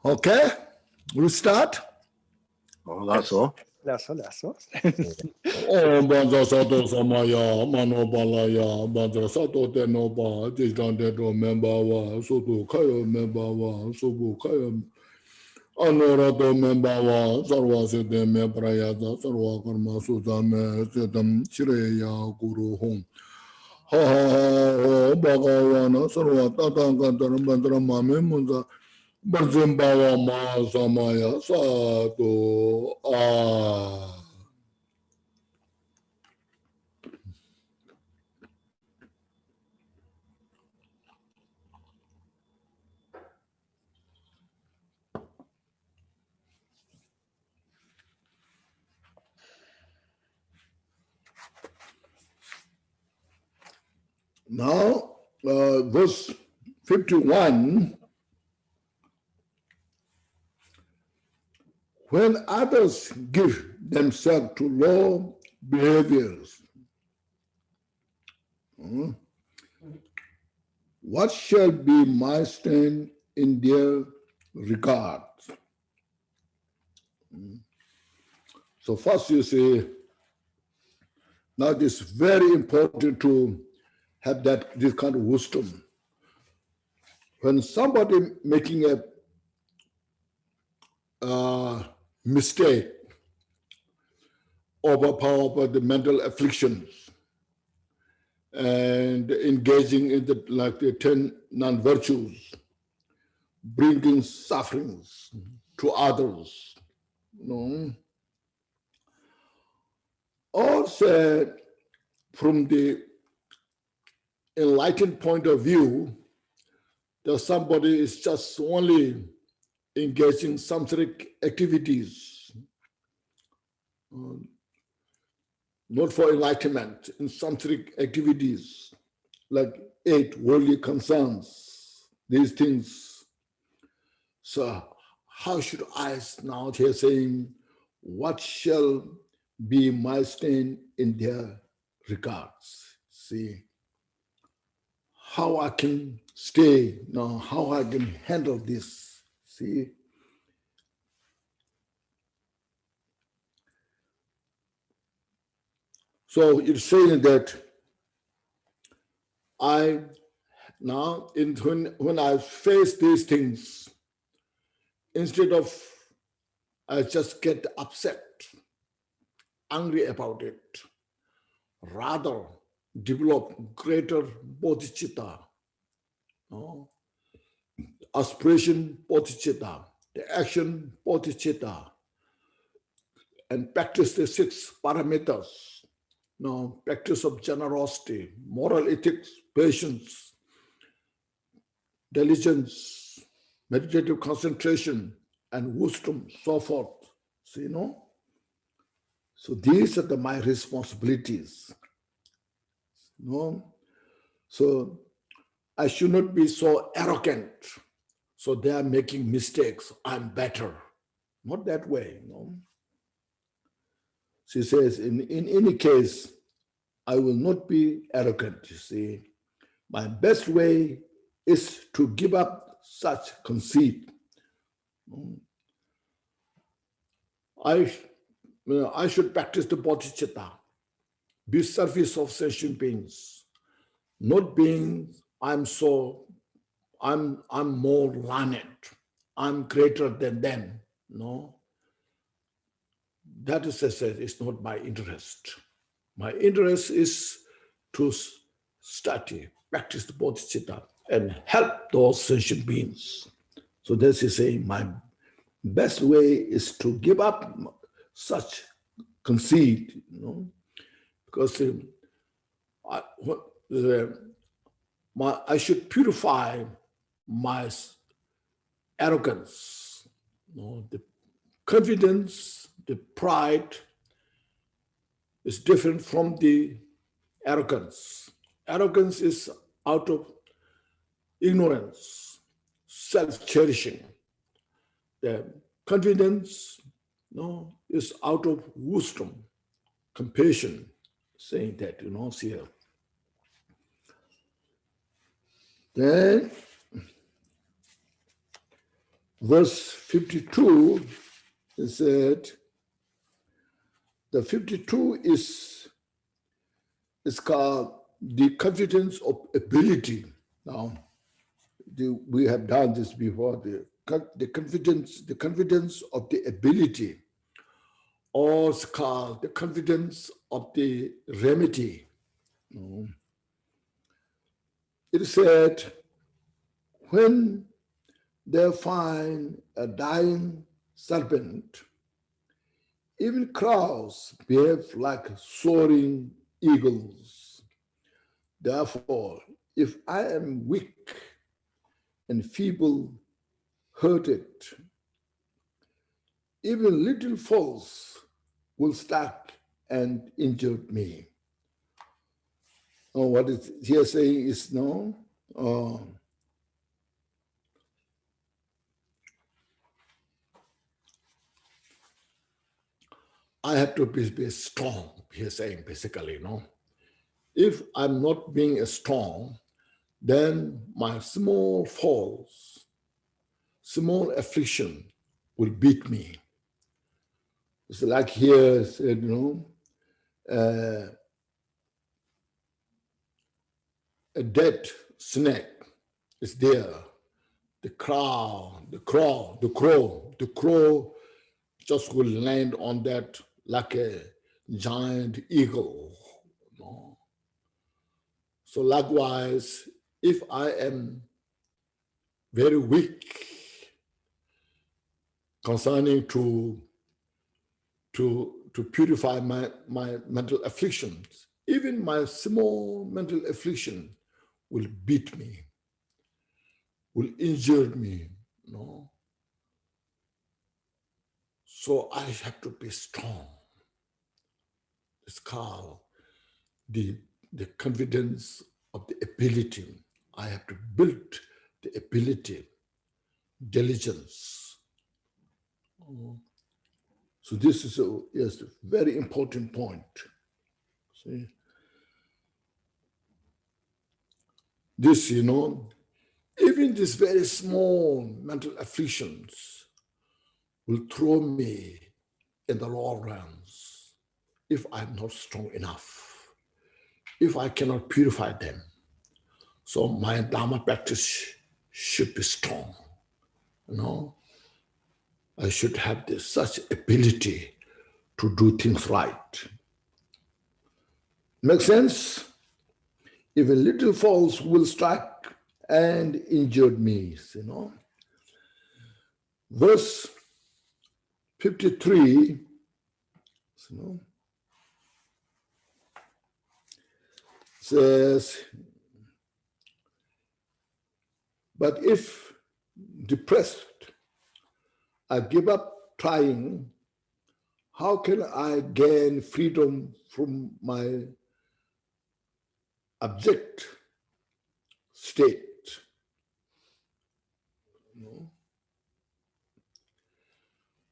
Okay, we'll start. Oh, that's all. That's all. Om Bandha Sato Samaya, Mano Balaya, Bandha Sato Tenoba, Tishan Teto Membawa, Soto Kaya Membawa, Sobu Kaya Anorato Membawa, Sarva Sete Meprayata, Sarva Karma Sutame, Setam Shreya Guru Hum. Ha ha ha, Bhagavana, Sarva Tatankantaram Bandra Mame Munda. Barzimbawa ma samaya sato a. Now, verse 51. When others give themselves to low behaviors, what shall be my stand in their regard? So first you say, now it is very important to have this kind of wisdom. When somebody making a mistake, overpower by the mental afflictions, and engaging in the 10 non-virtues, bringing sufferings to others. Also, from the enlightened point of view, that somebody is just only engaging in samsaric activities, not for enlightenment, in samsaric activities, like 8 worldly concerns, these things. So how should I now here saying, what shall be my stand in their regards? See, how I can stay now, how I can handle this, see. So it's saying that when I face these things, instead of I just get upset, angry about it, rather develop greater bodhicitta, aspiration bodhicitta, the action bodhicitta, and practice the 6 parameters. Practice of generosity, moral ethics, patience, diligence, meditative concentration, and wisdom, so forth. See, So these are my responsibilities. So I should not be so arrogant. So they are making mistakes. I'm better. Not that way. She says, in any case, I will not be arrogant, you see. My best way is to give up such conceit. I should practice the bodhicitta, be service of sentient beings, not being I'm more learned, I'm greater than them. That is not my interest. My interest is to study, practice the bodhicitta, and help those sentient beings. So this is saying my best way is to give up such conceit, because I should purify my arrogance, the confidence, the pride is different from the arrogance. Arrogance is out of ignorance, self-cherishing. The confidence is out of wisdom, compassion, saying that, see here. Then verse 52, it said, the 52 is called the confidence of ability. Now, we have done this before, the confidence of the ability, or it's called the confidence of the remedy. It said, when they find a dying serpent, even crows behave like soaring eagles. Therefore, if I am weak and feeble-hearted, even little faults will start and injure me. What is here saying is no. I have to be strong, he's saying basically, no? If I'm not being strong, then my small faults, small affliction will beat me. It's like here said, a dead snake is there. The crow just will land on that like a giant eagle. So likewise, if I am very weak concerning to purify my mental afflictions, even my small mental affliction will beat me, will injure me, So I have to be strong. It's called the confidence of the ability. I have to build the ability, diligence. So this is a very important point. See? This, even these very small mental afflictions will throw me in the lower realms if I'm not strong enough, if I cannot purify them. So my Dharma practice should be strong. I should have such ability to do things right. Make sense? Even little faults will strike and injure me, Verse 53, says, but if depressed, I give up trying, how can I gain freedom from my abject state?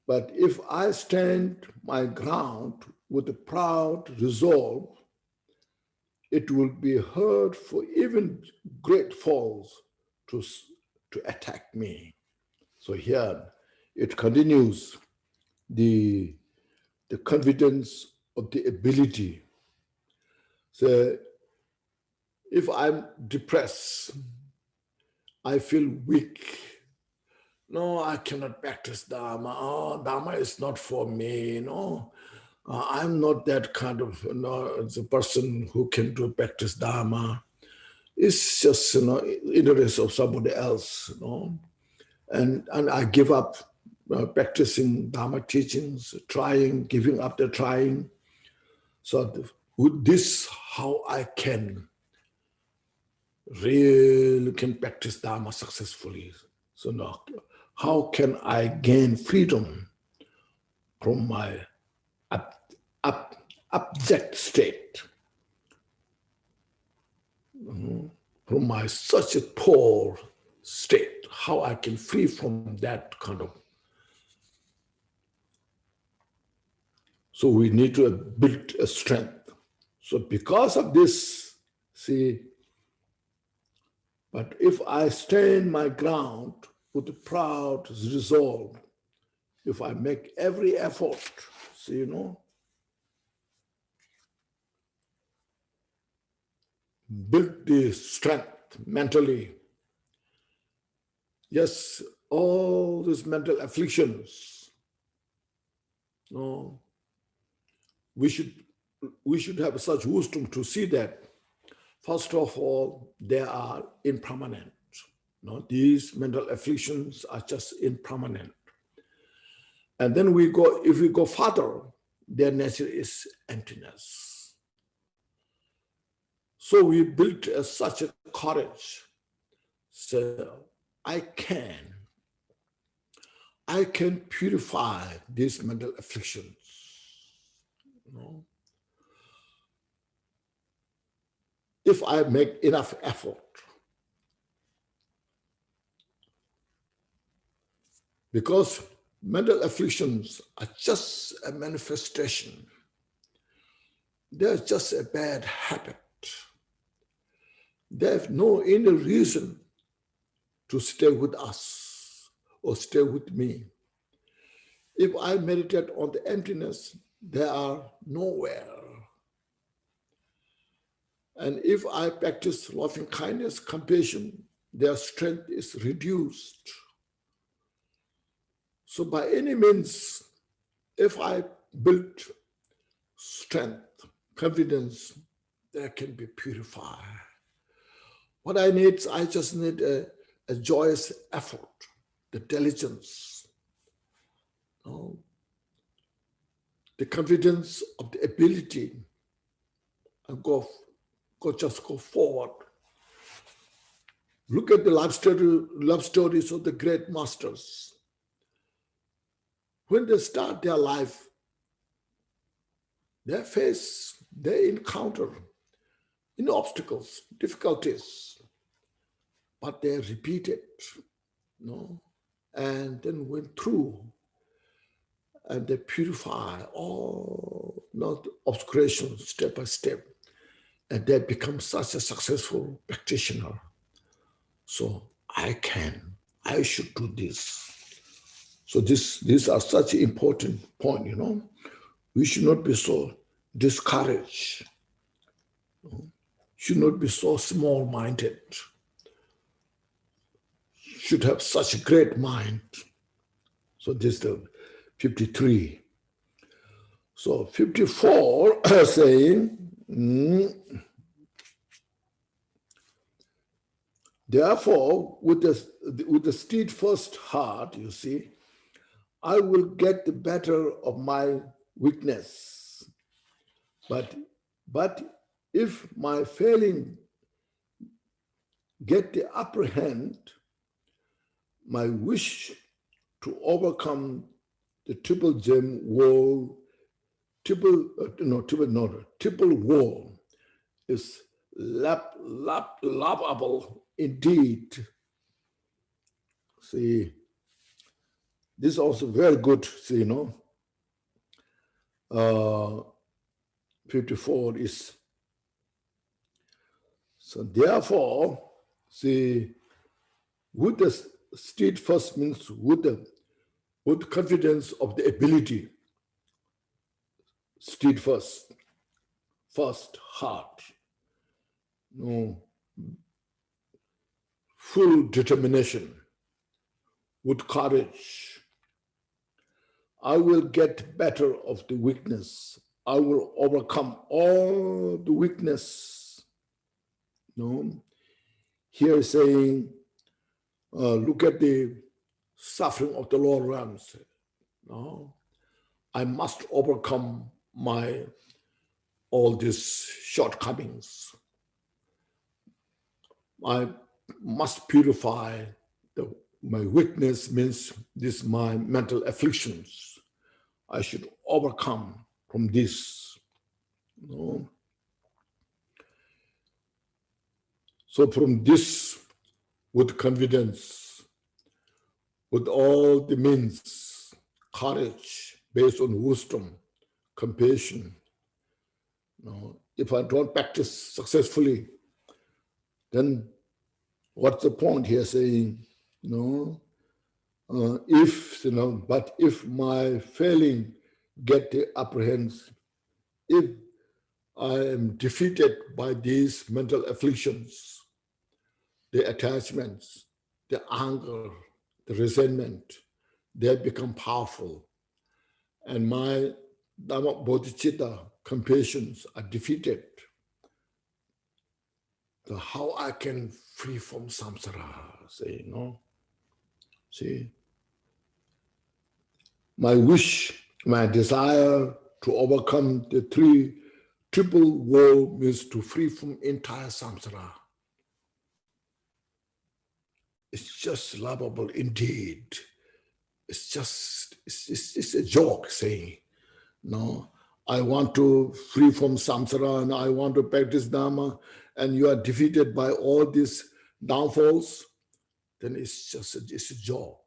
But if I stand my ground with a proud resolve, it will be hard for even great falls to attack me. So here it continues the confidence of the ability. So if I'm depressed, I feel weak. No, I cannot practice Dharma. Oh, Dharma is not for me. I'm not that kind of the person who can do practice Dharma. It's just interest of somebody else. And I give up practicing Dharma teachings, giving up the trying. So with this, how I can really practice Dharma successfully. So now, how can I gain freedom from my abject state? From my such a poor state, how I can free from that kind of. So we need to build a strength. So because of this, see, but if I stand my ground with a proud resolve, if I make every effort, see, build the strength mentally. Yes, all these mental afflictions, we should have such wisdom to see that, first of all, they are impermanent. These mental afflictions are just impermanent. And then if we go further, their nature is emptiness. So we built such a courage. So I can purify these mental afflictions. If I make enough effort. Because mental afflictions are just a manifestation. They're just a bad habit. They have no inner reason to stay with us or stay with me. If I meditate on the emptiness, they are nowhere. And if I practice loving kindness, compassion, their strength is reduced. So by any means, if I build strength, confidence, they can be purified. What I just need a joyous effort, the diligence, the confidence of the ability, and go forward. Look at the love stories of the great masters. When they start their life, they encounter obstacles, difficulties, but they repeated, and then went through, and they purify all obscurations step by step, and they become such a successful practitioner. So I should do this. So these are such an important point, We should not be so discouraged. Should not be so small-minded. Should have such a great mind. So this is the 53. So 54 saying, therefore, with the steadfast heart, you see, I will get the better of my weakness. But if my failing get the upper hand, my wish to overcome the triple gem wall, triple wall is laughable indeed. See, this is also very good, 54 is, so therefore, see, with the steadfast means with confidence of the ability, steadfast, first heart, full determination, with courage. I will get better of the weakness. I will overcome all the weakness. Here saying, look at the suffering of the Lord Rams. I must overcome all these shortcomings. I must purify my weakness, means my mental afflictions. I should overcome from this. So from this, with confidence, with all the means, courage based on wisdom, compassion. If I don't practice successfully, then what's the point here saying, But if my failing get the upper hands, if I am defeated by these mental afflictions, the attachments, the anger, the resentment, they become powerful. And my Dhamma bodhicitta compassions are defeated. So how I can free from samsara, see, my wish, my desire to overcome the triple woe means to free from entire samsara. It's just lovable indeed. It's a joke saying, no, I want to free from samsara and I want to practice Dharma, and you are defeated by all these downfalls, then it's a joke.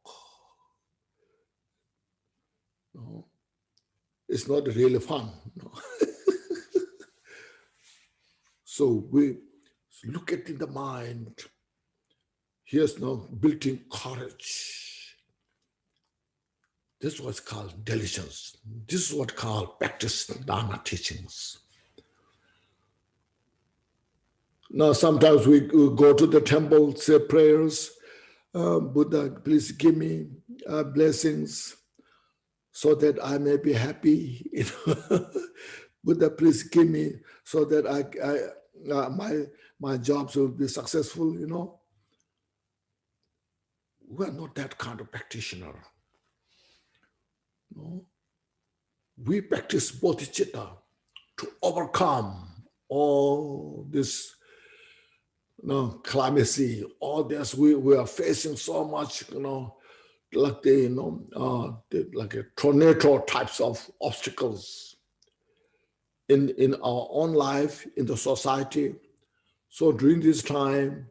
No, it's not really fun. No. So we look at in the mind. Here's now built-in courage. This is what's called diligence. This is what's called practice Dharma teachings. Now, sometimes we go to the temple, say prayers. Buddha, please give me blessings so that I may be happy. Buddha, please give me so that my jobs will be successful. We are not that kind of practitioner. No. We practice bodhicitta to overcome all this clemency, all this. We are facing so much, like like a tornado types of obstacles in our own life, in the society. So during this time,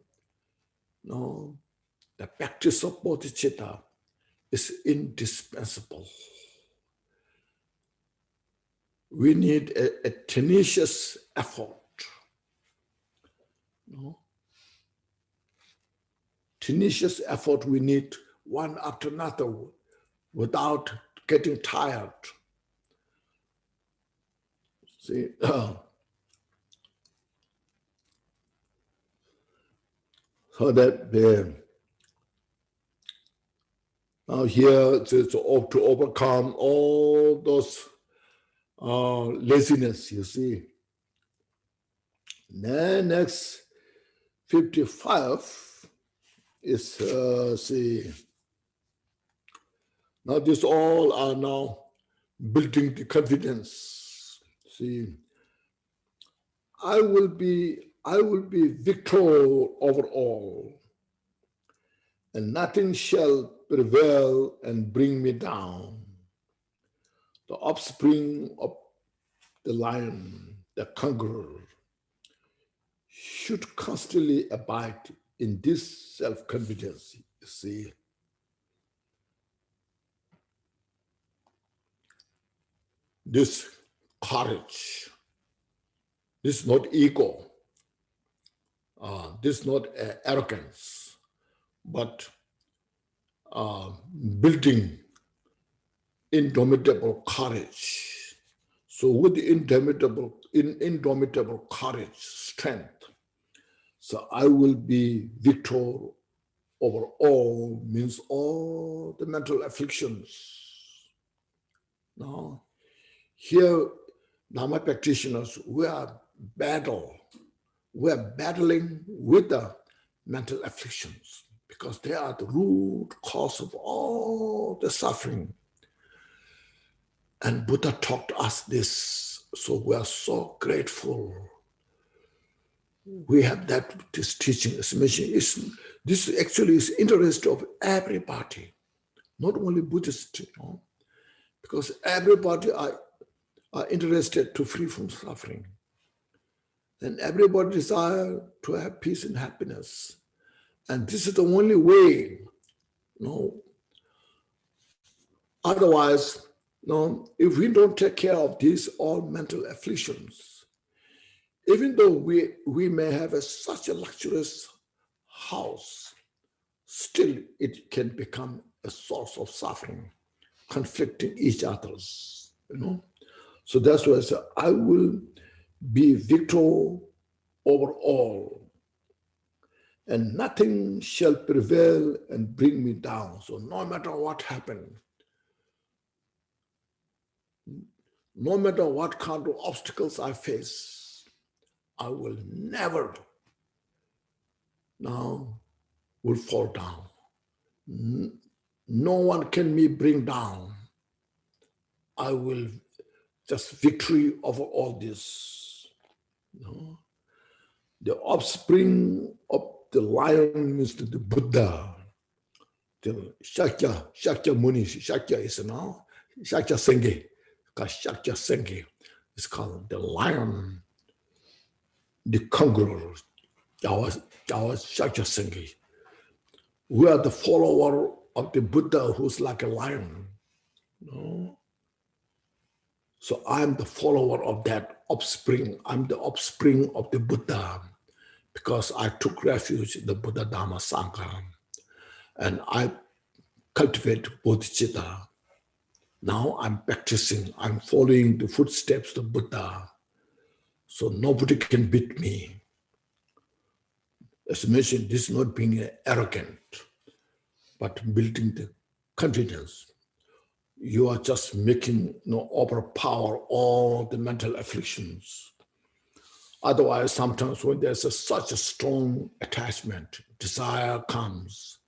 the practice of bodhicitta is indispensable. We need a tenacious effort. Tenacious effort we need one after another without getting tired. See, so that now here to overcome all those laziness, you see. Then next 55 is see. Now this all are now building the confidence. See, I will be victor over all, and nothing shall prevail and bring me down. The offspring of the lion, the conqueror, should constantly abide in this self-confidence, you see. This courage, this is not ego, this is not arrogance, but building indomitable courage. So with the indomitable courage, strength, so I will be victor over all, means all the mental afflictions. Now, here, Dharma practitioners, we are battling with the mental afflictions because they are the root cause of all the suffering. And Buddha taught us this, so we are so grateful. We have this teaching, this mission. This actually is interest of everybody, not only Buddhists, because everybody are interested to free from suffering. And everybody desire to have peace and happiness. And this is the only way. Otherwise, if we don't take care of these all mental afflictions, even though we may have such a luxurious house, still it can become a source of suffering, conflicting each other's, So that's why I say, I will be victor over all, and nothing shall prevail and bring me down. So no matter what happened, no matter what kind of obstacles I face, I will never now will fall down. No one can me bring down. I will just victory over all this. The offspring of the lion means the Buddha. The Shakya Muni, Shakya is now, Shakya Senge. Shakya Senge is called the lion, the conqueror, our Shakya Senge. We are the follower of the Buddha who's like a lion. So I'm the follower of that offspring. I'm the offspring of the Buddha because I took refuge in the Buddha Dharma Sangha and I cultivate bodhicitta. Now I'm practicing, I'm following the footsteps of Buddha. So nobody can beat me. As mentioned, this is not being arrogant, but building the confidence. You are just making overpower all the mental afflictions. Otherwise, sometimes when there's such a strong attachment, desire comes,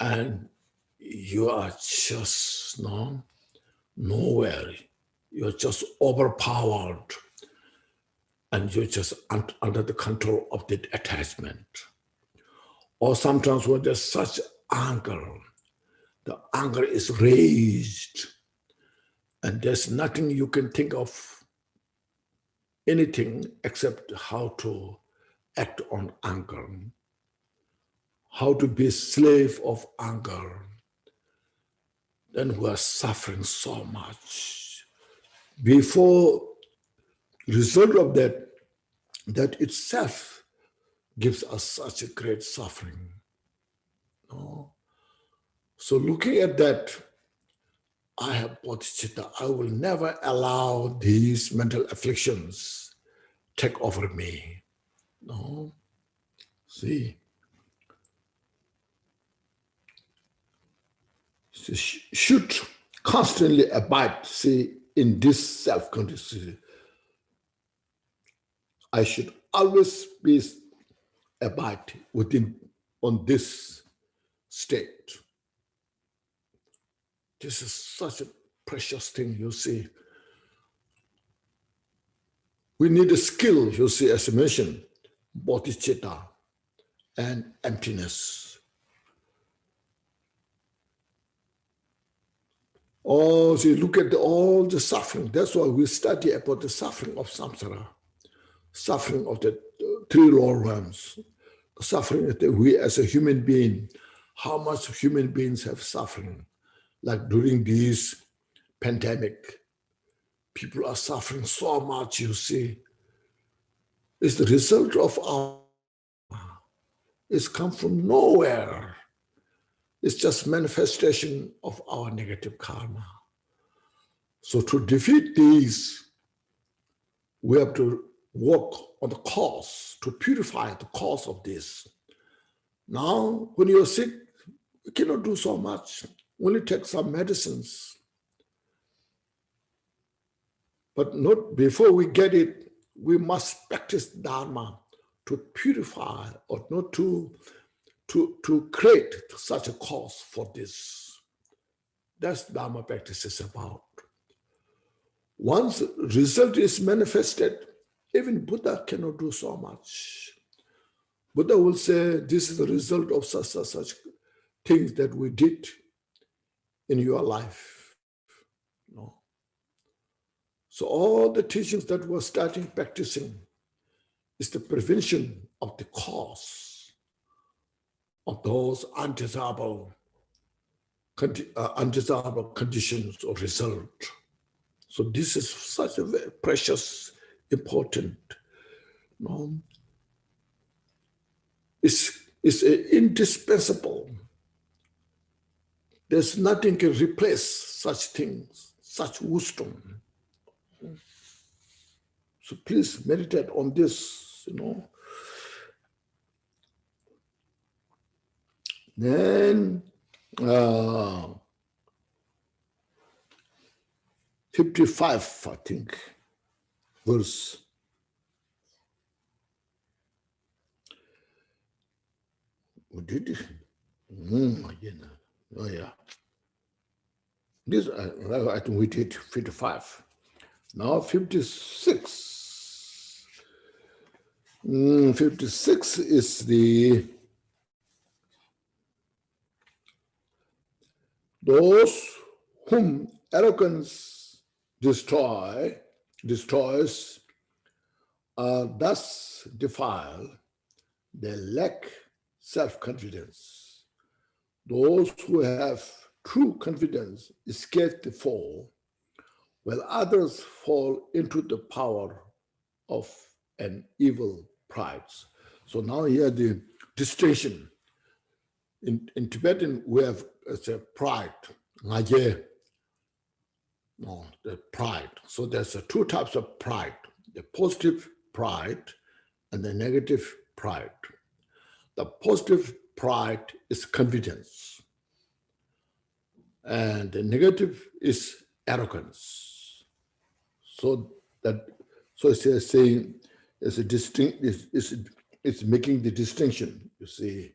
and you are just nowhere. You're just overpowered, and you're just under the control of the attachment. Or sometimes when there's such anger, the anger is raised, and there's nothing you can think of, anything except how to act on anger, how to be a slave of anger. Then we are suffering so much. Before result of that itself gives us such a great suffering. So looking at that, I have bodhicitta. I will never allow these mental afflictions take over me. See, should constantly abide, see, in this self-consciousness. I should always be abide on this state. This is such a precious thing, you see. We need a skill, you see, as I mentioned, bodhicitta and emptiness. Oh, see, look at all the suffering. That's why we study about the suffering of samsara, suffering of the three lower realms, suffering that we as a human being, how much human beings have suffering. Like during this pandemic, people are suffering so much, you see. It's the result of it's come from nowhere. It's just manifestation of our negative karma. So to defeat these, we have to work on the cause, to purify the cause of this. Now, when you're sick, you cannot do so much. Only take some medicines. But not before we get it, we must practice Dharma to purify or not to create such a cause for this. That's Dharma practice is about. Once result is manifested, even Buddha cannot do so much. Buddha will say, this is the result of such things that we did in your life. So all the teachings that we're starting practicing is the prevention of the cause of those undesirable conditions or result. So this is such a very precious, important. It's indispensable There's nothing can replace such things, such wisdom. So please meditate on this, Then 55, I think, verse. Did it? Oh yeah. This I think we did 55. Now 56. 56 is those whom arrogance destroys are thus defiled, they lack self-confidence. Those who have true confidence escape the fall, while others fall into the power of an evil pride. So now here the distinction. In Tibetan, we have pride, ngaje, the pride. So there's two types of pride, the positive pride and the negative pride. The positive pride is confidence, and the negative is arrogance. So it's saying it's making the distinction. You see,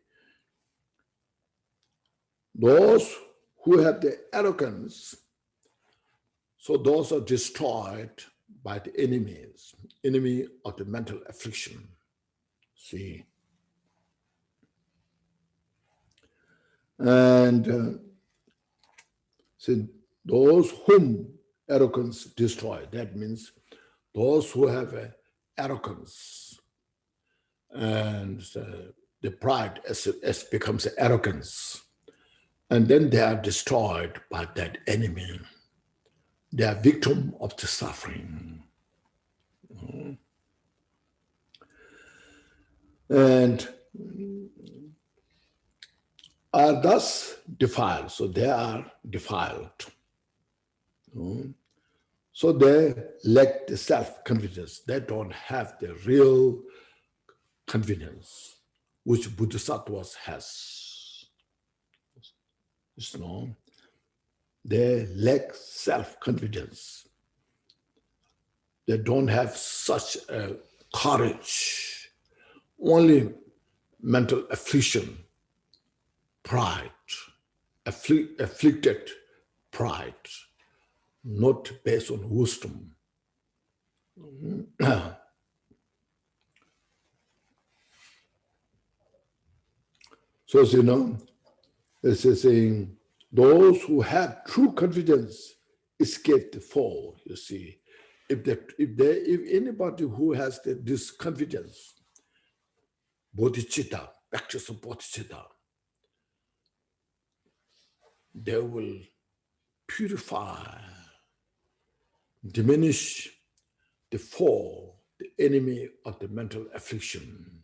those who have the arrogance, so those are destroyed by the enemy of the mental affliction. See, and so those whom arrogance destroy, that means those who have arrogance, and the pride as becomes arrogance, and then they are destroyed by that enemy. They are victim of the suffering. And are thus defiled. So they are defiled. So they lack the self-confidence. They don't have the real confidence, which Bodhisattvas has. They lack self-confidence. They don't have such a courage. Only mental affliction, pride, afflicted pride, not based on wisdom. So, it's saying, those who have true confidence escape the fall, you see. If anybody who has this confidence, bodhicitta, practice of bodhicitta, they will purify, diminish the fall, the enemy of the mental affliction.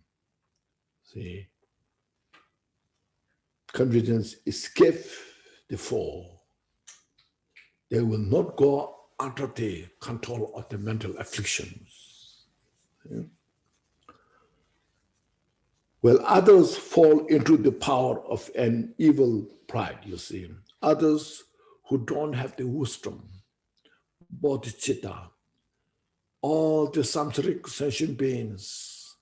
See, confidence escape the fall. They will not go under the control of the mental afflictions. See? Well, others fall into the power of an evil pride, you see. Others who don't have the wisdom, bodhicitta, all the samsaric sentient beings,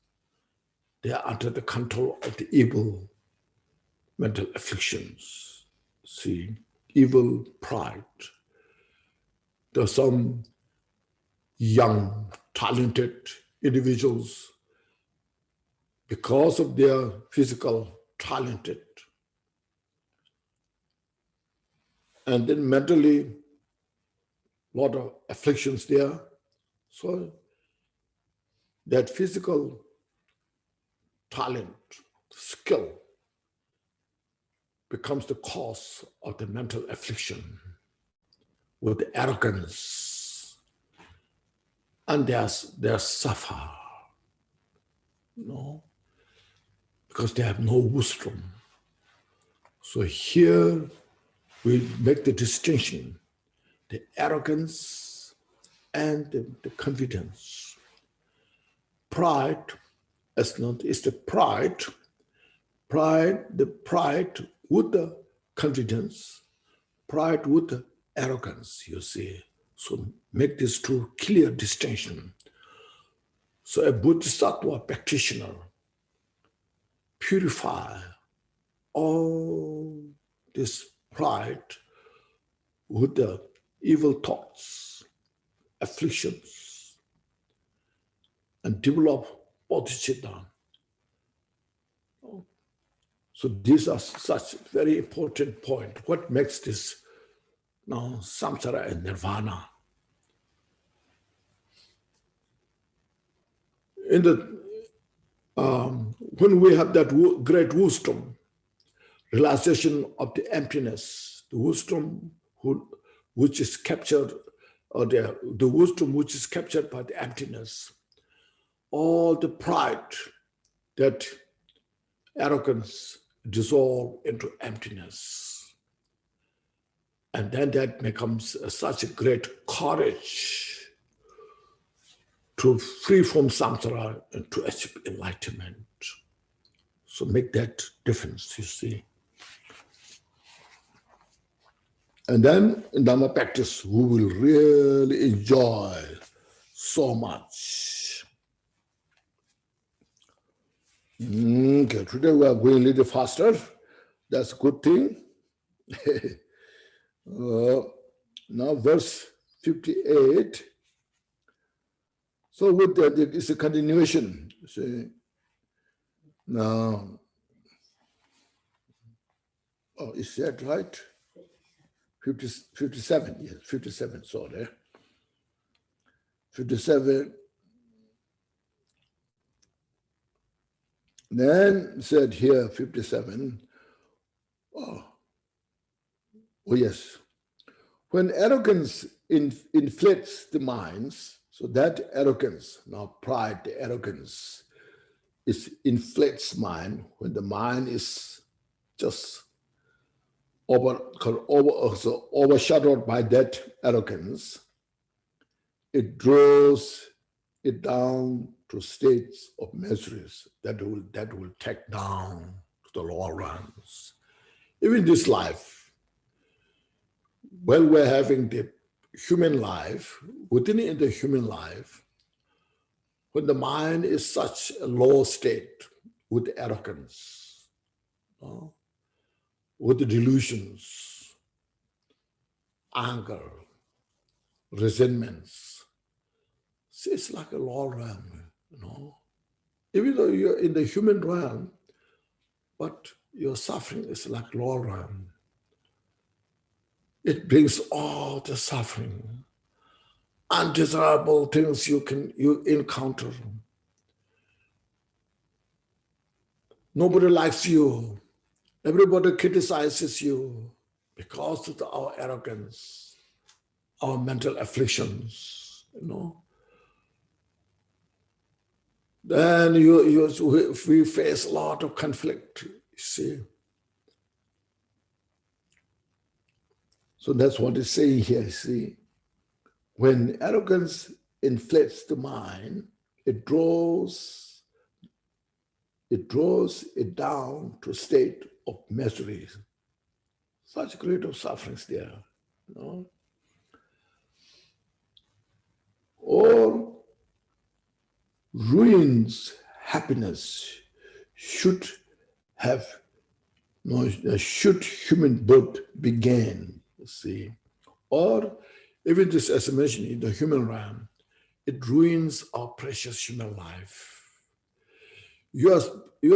they are under the control of the evil mental afflictions. See, evil pride. There are some young, talented individuals, because of their physical talented, and then mentally, a lot of afflictions there. So that physical talent, skill, becomes the cause of the mental affliction with arrogance, and they suffer, because they have no wisdom. So here, we make the distinction, the arrogance and the confidence. Pride is the pride with the confidence, pride with the arrogance, you see. So make this two clear distinction. So a Bodhisattva practitioner purify all this pride with the evil thoughts, afflictions, and develop bodhicitta. So these are such very important point. What makes this now samsara and nirvana? In the when we have that great wisdom, realization of the emptiness, the wisdom which is captured, or the wisdom which is captured by the emptiness, all the pride, that arrogance dissolve into emptiness. And then that becomes such a great courage to free from samsara and to achieve enlightenment. So make that difference, you see. And then in Dharma practice, we will really enjoy so much. Okay, today we are going a little faster. That's a good thing. Now verse 58. So with that, it's a continuation. See, now, is that right? 57, yes, 57, sorry. 57. Then said here, 57. Oh yes. When arrogance inflates the minds, so that arrogance, now pride, the arrogance, inflates mind, when the mind is just overshadowed by that arrogance, it draws it down to states of miseries that will take down to the lower realms. Even this life, when we're having the human life, within the human life, when the mind is such a low state with arrogance, with the delusions, anger, resentments, see, it's like a lower realm, Even though you're in the human realm, but your suffering is like lower realm. It brings all the suffering, undesirable things you encounter. Nobody likes you. Everybody criticizes you because of our arrogance, our mental afflictions, Then we face a lot of conflict, you see. So that's what it's saying here, see. When arrogance inflates the mind, it draws it down to a state of misery. Such great of sufferings there, Or ruins happiness should human birth begin, see. Or even this, as I mentioned, in the human realm, it ruins our precious human life. You are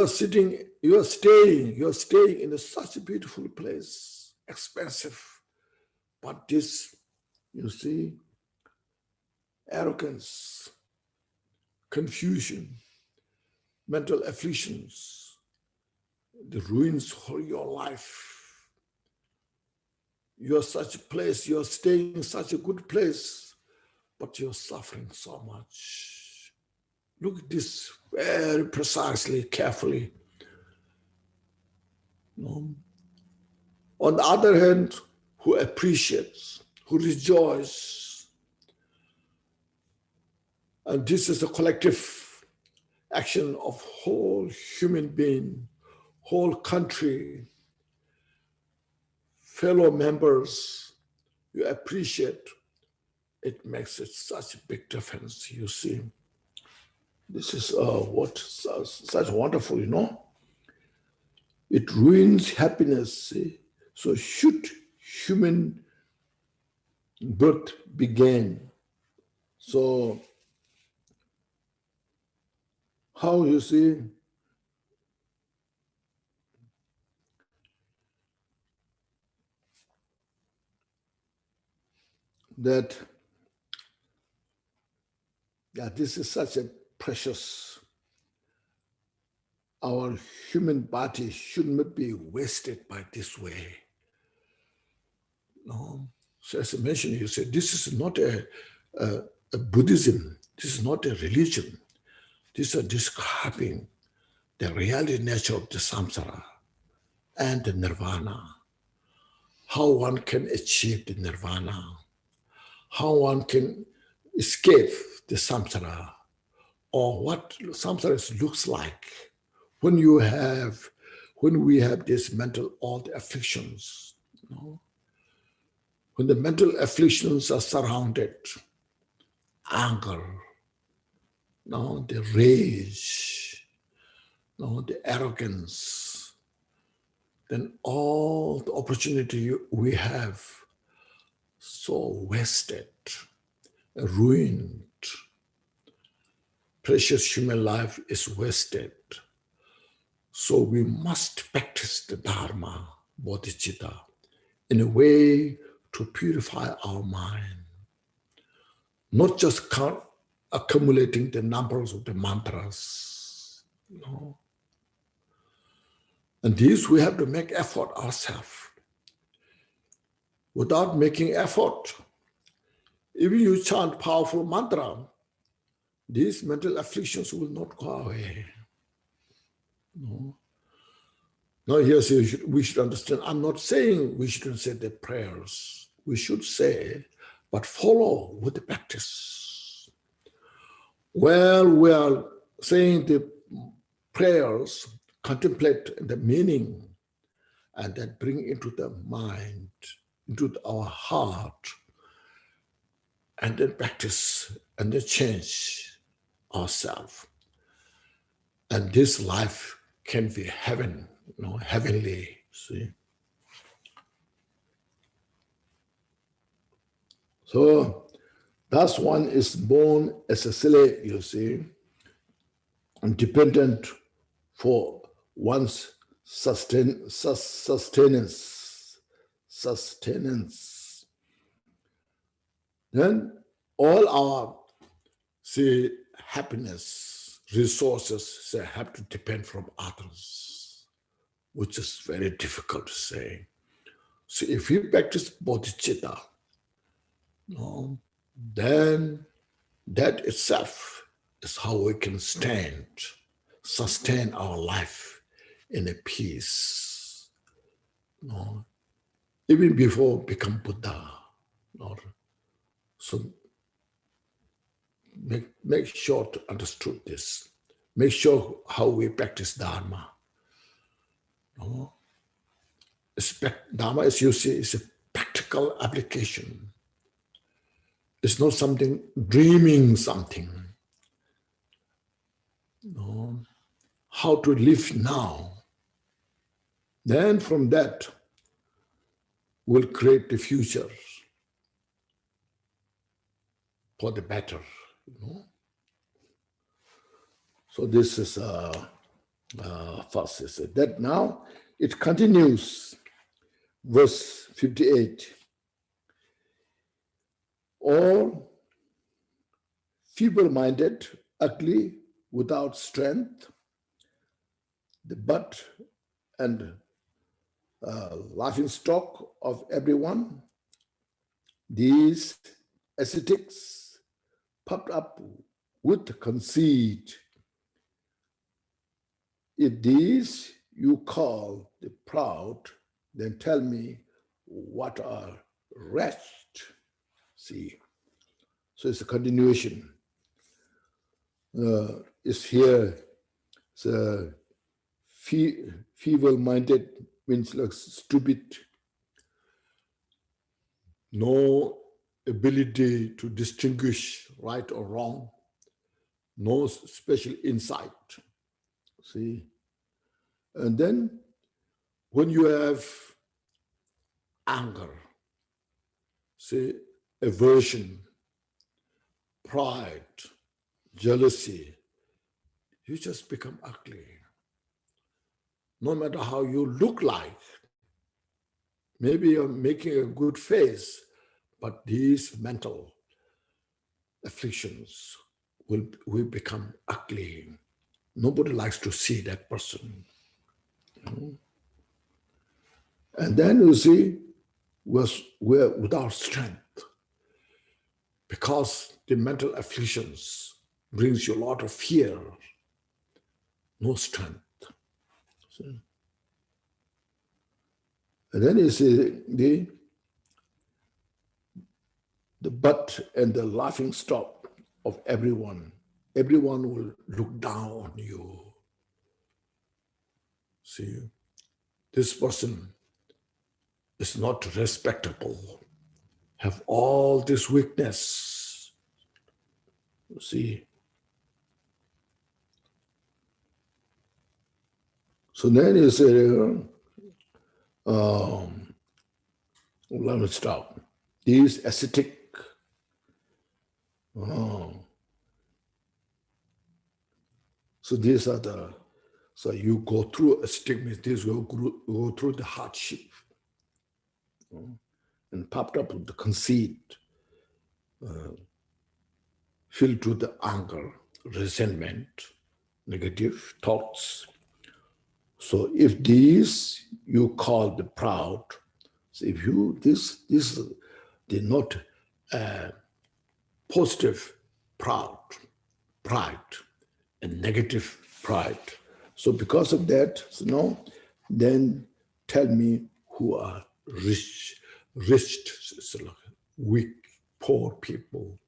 staying in such a beautiful place, expensive, but this, you see, arrogance, confusion, mental afflictions, the ruins for your life. You're such a place, you're staying in such a good place, but you're suffering so much. Look at this very precisely, carefully. On the other hand, who appreciates, who rejoices. And this is a collective action of whole human being, whole country, fellow members. You appreciate, it makes it such a big difference, you see. This is such wonderful, It ruins happiness. See? So should human birth begin? So how you see that, this is such a precious, our human body should not be wasted by this way. No. So as I mentioned, you said, this is not a Buddhism, this is not a religion. These are describing the reality nature of the samsara and the nirvana, how one can achieve the nirvana, how one can escape the samsara, or what samsara looks like when we have these mental, all the afflictions. When the mental afflictions are surrounded, anger, the rage, the arrogance, then all the opportunity we have so wasted, ruined. Precious human life is wasted. So we must practice the Dharma, bodhicitta, in a way to purify our mind. Not just accumulating the numbers of the mantras. And these we have to make effort ourselves. Without making effort, even you chant powerful mantra, these mental afflictions will not go away. Now here we should understand, I'm not saying we shouldn't say the prayers. We should say, but follow with the practice. While we are saying the prayers, contemplate the meaning, and then bring into the mind, into our heart, and then practice, and then change ourselves. And this life can be heaven, heavenly, see. So thus one is born as a slave, you see, and dependent for one's sustenance. Then all our, happiness, resources, have to depend from others, which is very difficult to say. So if we practice bodhicitta, then that itself is how we can sustain our life in a peace. Even before become Buddha. So make sure to understand this. Make sure how we practice Dharma. Dharma, as you see, is a practical application. It's not something dreaming something. How to live now. Then from that, we'll create the future for the better. So this is first. Is that now it continues, verse 58. All feeble-minded, ugly, without strength, the butt and laughing stock of everyone, these ascetics puffed up with conceit. If these you call the proud, then tell me, what are rest. See, so it's a continuation. It's here. It's a feeble-minded means like stupid. No ability to distinguish right or wrong. No special insight. See, and then when you have anger, say aversion, pride, jealousy, you just become ugly. No matter how you look like, maybe you're making a good face, but these mental afflictions will become ugly. Nobody likes to see that person. And then you see, we're without strength because the mental afflictions brings you a lot of fear, no strength. See? And then you see the butt and the laughing stock of everyone. Everyone will look down on you. See, this person is not respectable, have all this weakness. See, so then you say, let me stop. These ascetic, so these are the, so you go through ascetic means this will go through the hardship and popped up with the conceit, filled to the anger, resentment, negative thoughts. So if these you call the proud, so if you, this they're not positive pride and negative pride. So because of that, so now, then tell me who are rich, so like weak, poor people.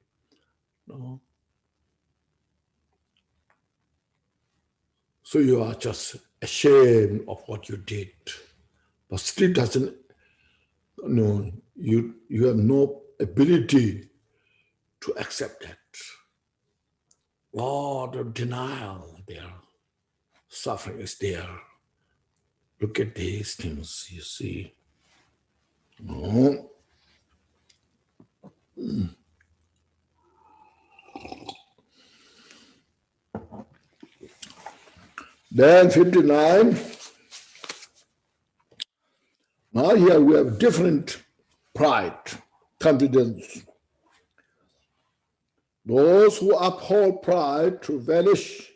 No? So you are just ashamed of what you did, but still doesn't, no, you have no ability to accept that. Lot of denial there. Suffering is there. Look at these things, you see. Oh. Then 59. Now here we have different pride, confidence. Those who uphold pride to vanish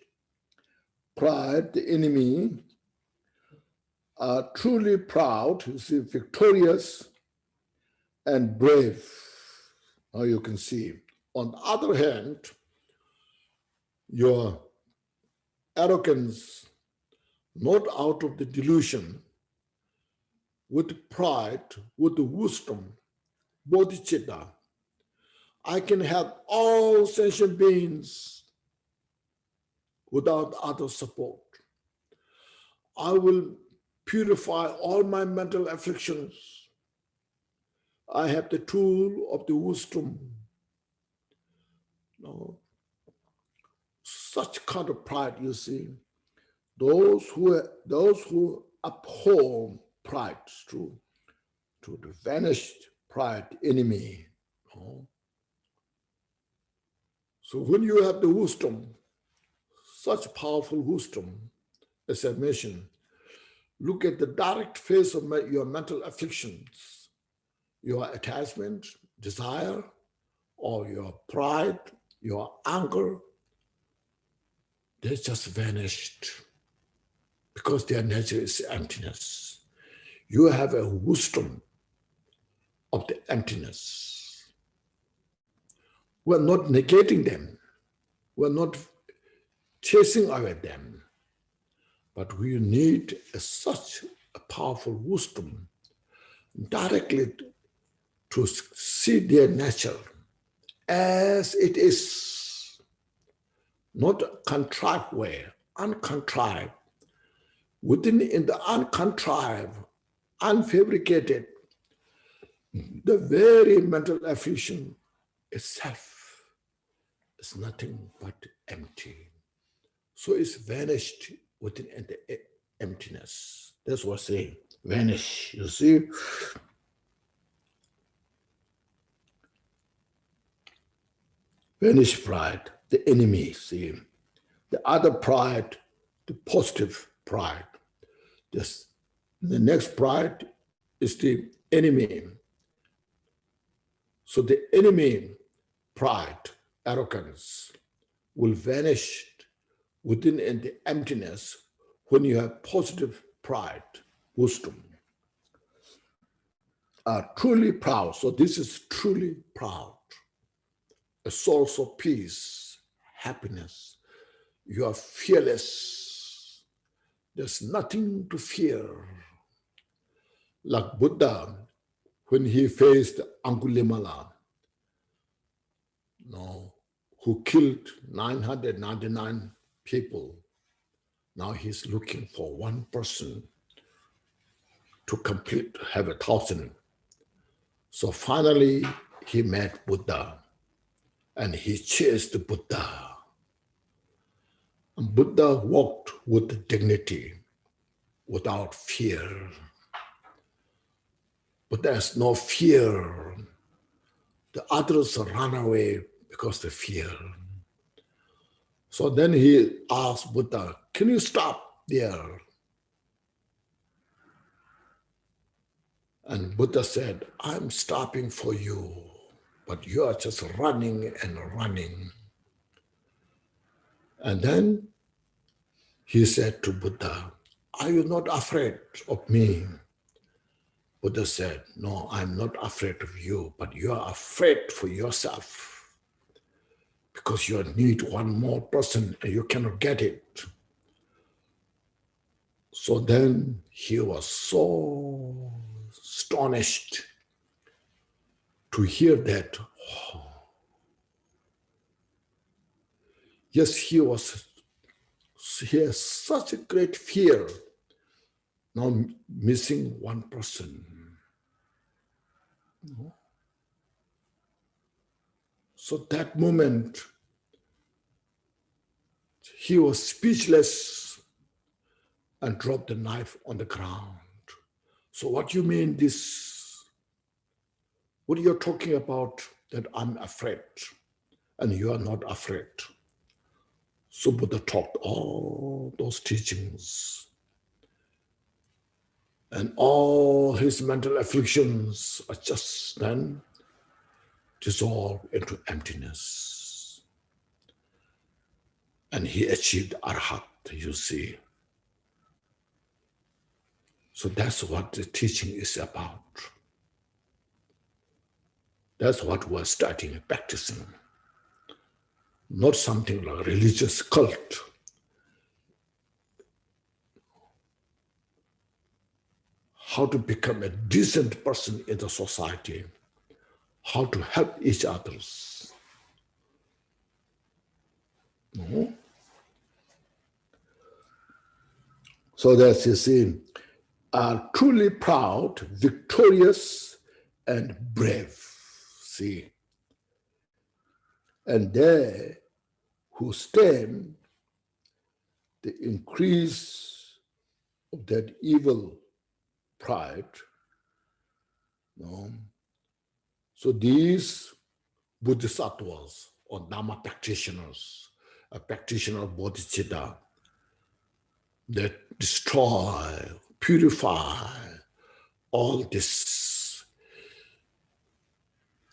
pride, the enemy, are truly proud, you see, victorious and brave. Now you can see. On the other hand, your arrogance, not out of the delusion, with pride, with the wisdom, bodhicitta, I can have all sentient beings without other support. I will purify all my mental afflictions. I have the tool of the wisdom. No. Such kind of pride, you see. Those who uphold pride to the vanished pride enemy. No. So when you have the wisdom, such powerful wisdom, as I mentioned, look at the direct face of your mental afflictions, your attachment, desire, or your pride, your anger, they just vanished because their nature is emptiness. You have a wisdom of the emptiness. We're not negating them. We're not chasing away them. But we need such a powerful wisdom directly to see their nature as it is, not a contrived way, uncontrived. In the uncontrived, unfabricated, the very mental affliction itself is nothing but empty. So it's vanished within the emptiness. That's what I'm saying. Vanish, you see? Vanish pride, the enemy, see? The other pride, the positive pride. The next pride is the enemy. So the enemy, pride, arrogance, will vanish within the emptiness when you have positive pride, wisdom. Are truly proud. So this is truly proud. A source of peace, happiness. You are fearless. There's nothing to fear. Like Buddha, when he faced Angulimala, who killed 999 people. Now he's looking for one person to have 1,000. So finally, he met Buddha and he chased Buddha. And Buddha walked with dignity, without fear. But there's no fear. The others run away because of fear. So then he asked Buddha, can you stop there? And Buddha said, I'm stopping for you, but you are just running and running. And then he said to Buddha, are you not afraid of me? Buddha said, no, I'm not afraid of you, but you are afraid for yourself because you need one more person and you cannot get it. So then he was so astonished to hear that. Yes, he has such a great fear, now missing one person. So that moment, he was speechless and dropped the knife on the ground. So what do you mean this? What are you talking about that I'm afraid and you are not afraid? So Buddha talked all those teachings and all his mental afflictions are just then dissolved into emptiness. And he achieved Arhat, you see. So that's what the teaching is about. That's what we're starting practicing. Not something like a religious cult. How to become a decent person in the society. How to help each other. No? So that's, you see, are truly proud, victorious, and brave. See? And they who stem the increase of that evil pride. So these Bodhisattvas or Dharma practitioners, a practitioner of Bodhicitta, that destroy, purify all this,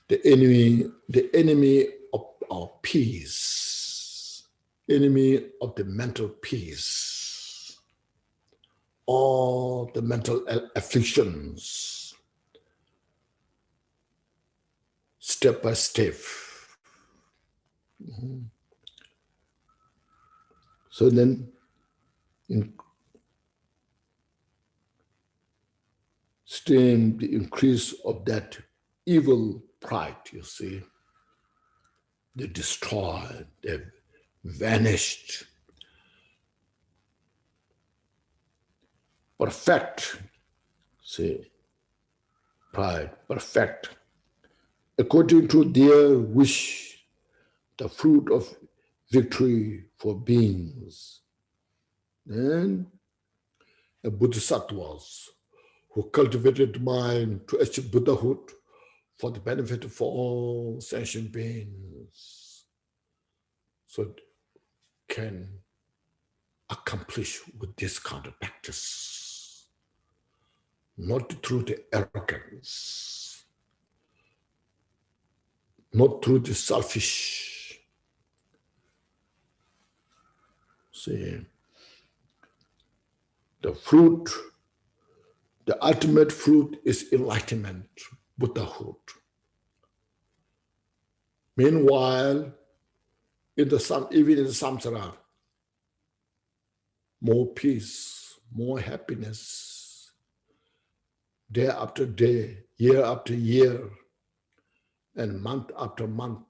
the enemy of our peace, enemy of the mental peace, all the mental afflictions, step by step. So then, extreme the increase of that evil pride, you see. They destroyed, they vanished. Perfect, see, pride, perfect. According to their wish, the fruit of victory for beings. Then the bodhisattvas who cultivated mind to achieve Buddhahood for the benefit of all sentient beings, so can accomplish with this kind of practice, not through the arrogance, not through the selfish. See, the fruit, the ultimate fruit is enlightenment, Buddhahood. Meanwhile, even in the samsara, more peace, more happiness, day after day, year after year, and month after month,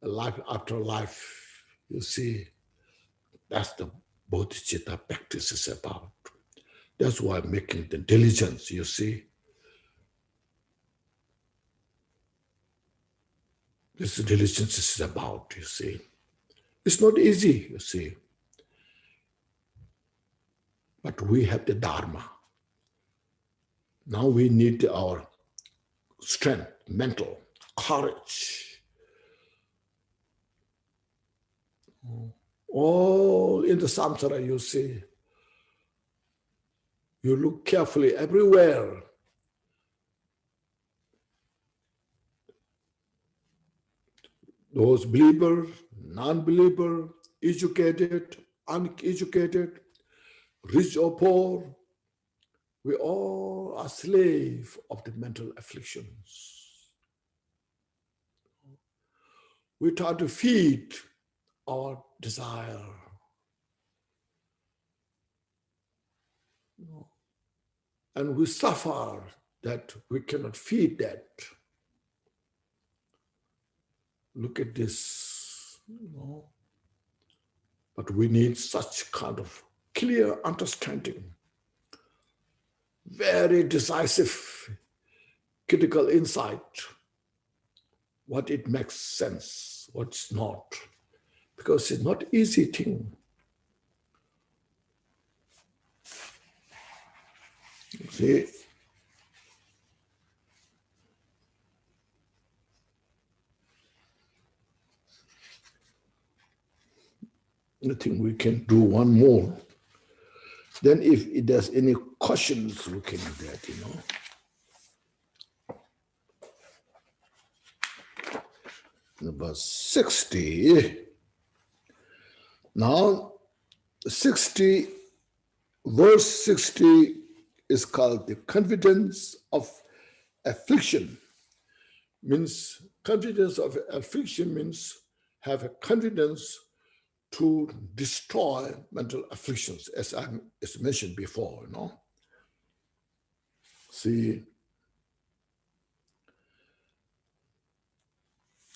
life after life. You see, that's the bodhicitta practice is about. That's why making the diligence, you see. This diligence is about, you see. It's not easy, you see. But we have the Dharma. Now we need our strength, mental, courage. All in the samsara, you see. You look carefully everywhere. Those believers, non-believer, educated, uneducated, rich or poor, we all are slaves of the mental afflictions. We try to feed our desire. And we suffer that we cannot feed that. Look at this. But we need such kind of clear understanding, very decisive, critical insight, what it makes sense, what's not, because it's not easy thing. See, I think we can do one more. Then if there's any questions looking at that, Number 60. Now, 60, verse 60 is called the confidence of affliction. Means confidence of affliction means have a confidence to destroy mental afflictions, as mentioned before, See,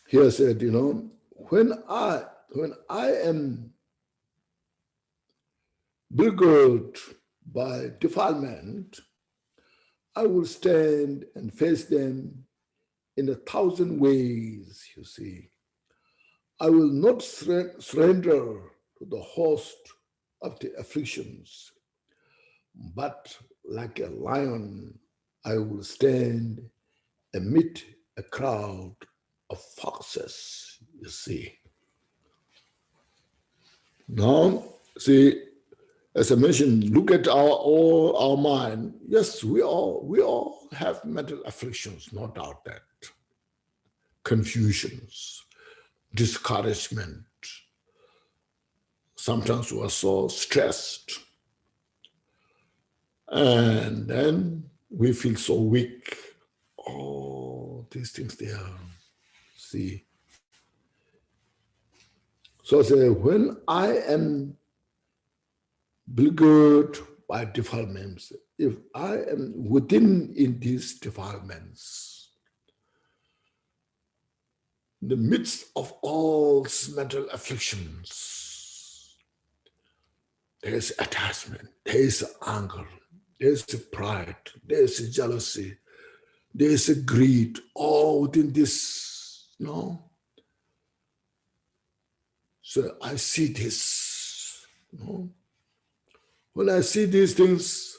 here said, when I am triggered by defilement, I will stand and face them in 1,000 ways, you see. I will not surrender to the host of the afflictions, but like a lion, I will stand amid a crowd of foxes, you see. Now, see, as I mentioned, look at all our mind. Yes, we all have mental afflictions, no doubt that. Confusions, discouragement. Sometimes we are so stressed. And then we feel so weak. Oh, these things there. See. So I say, when I am beleaguered by defilements, if I am within in these defilements, in the midst of all mental afflictions, there is attachment, there is anger, there is pride, there is jealousy, there is greed, all within this, So I see this, When I see these things,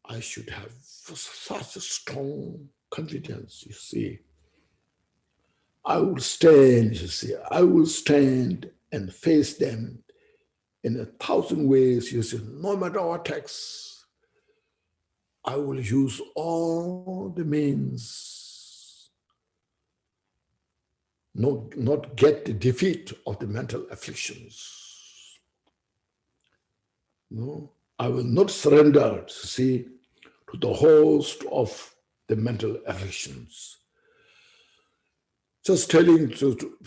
I should have such a strong confidence, you see. I will stand, you see, I will stand and face them in 1,000 ways, you see, no matter what attacks, I will use all the means, not get the defeat of the mental afflictions. No, I will not surrender, see, to the host of the mental afflictions. Just telling to